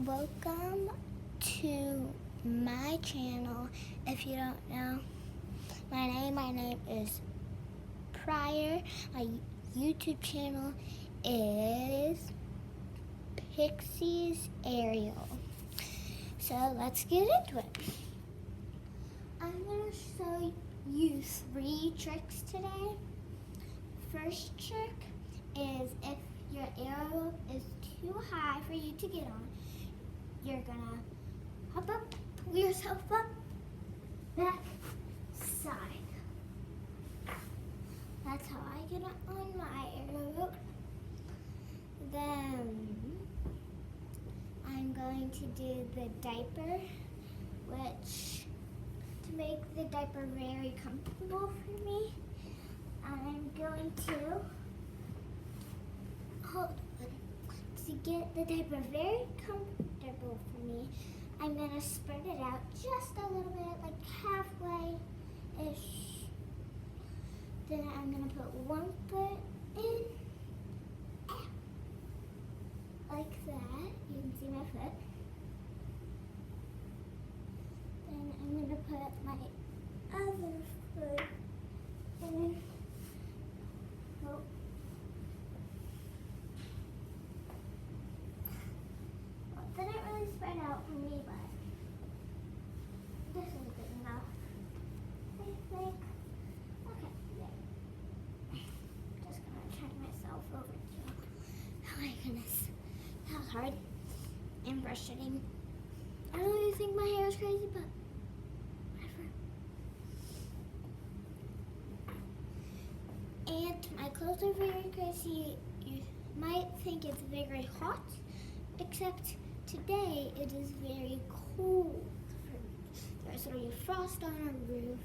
Welcome to my channel. If you don't know my name is Pryor. My YouTube channel is Pixie's Ariel. So let's get into it. I'm going to show you 3 tricks today. First trick is if your arrow is too high for you to get on, you're gonna hop up, pull yourself up, back, side. That's how I get on my arrow. Then I'm going to do the diaper, which to make the diaper very comfortable for me, I'm going to to get the diaper very comfortable for me. I'm going to spread it out just a little bit, like halfway-ish. Then I'm going to put one foot in, like that. You can see my foot. Then I'm going to put my other foot in. Oh. Didn't really spread out for me, but this is good enough, I think. Okay, there. Just gonna turn myself over to. Oh my goodness, that was hard. And brushing. I don't really think my hair is crazy, but whatever. And my clothes are very crazy. You might think it's very hot, except today it is very cold. There's already frost on our roof.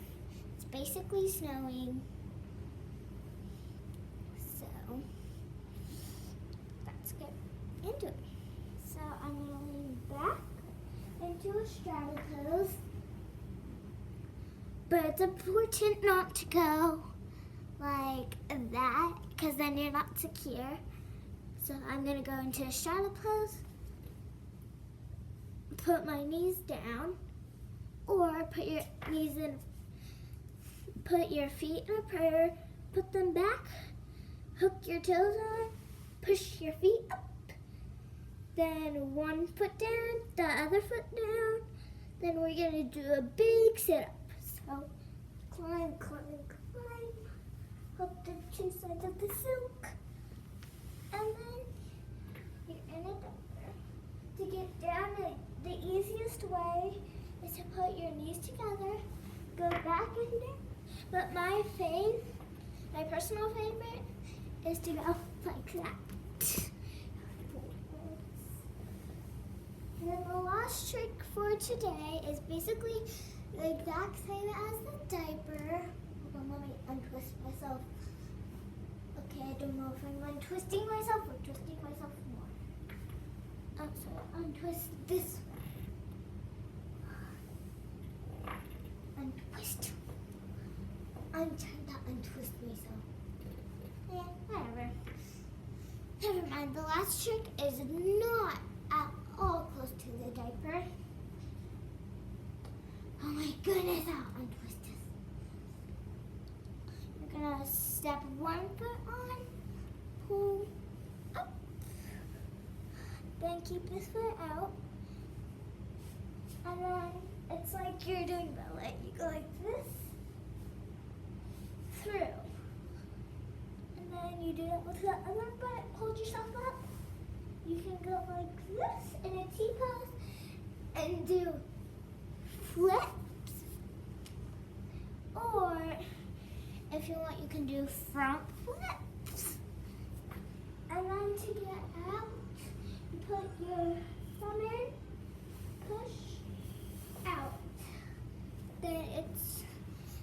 It's basically snowing. So let's get into it. So I'm going to lean back into a straddle pose. But it's important not to go like that, because then you're not secure. So I'm going to go into a straddle pose. Put my knees down, or put your knees in, put your feet in a prayer, put them back, hook your toes on, push your feet up, then one foot down, the other foot down, then we're going to do a big sit-up. So climb, climb, climb, hook the 2 sides of the silk, and then you're in a diaper. To get down, the easiest way is to put your knees together, go back in there. But my personal favorite is to go like that. And then the last trick for today is basically the exact same as the diaper. Hold on, let me untwist myself. Okay, I don't know if I'm untwisting myself or twisting myself more. So untwist this way. Untwist. I'm trying to untwist myself. Yeah, whatever. Never mind. The last trick is not at all close to the diaper. Oh my goodness, I'll untwist this. You're gonna step one foot on, pull up. Then keep this foot out, and then it's like you're doing ballet. You go like this, through, and then you do it with the other foot. Hold yourself up. You can go like this in a T-pose and do flips, or if you want, you can do front flips. And then to get out, put your thumb in, push out. Then it's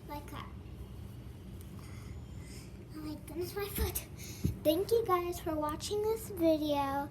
like that. Oh my goodness, my foot. Thank you guys for watching this video.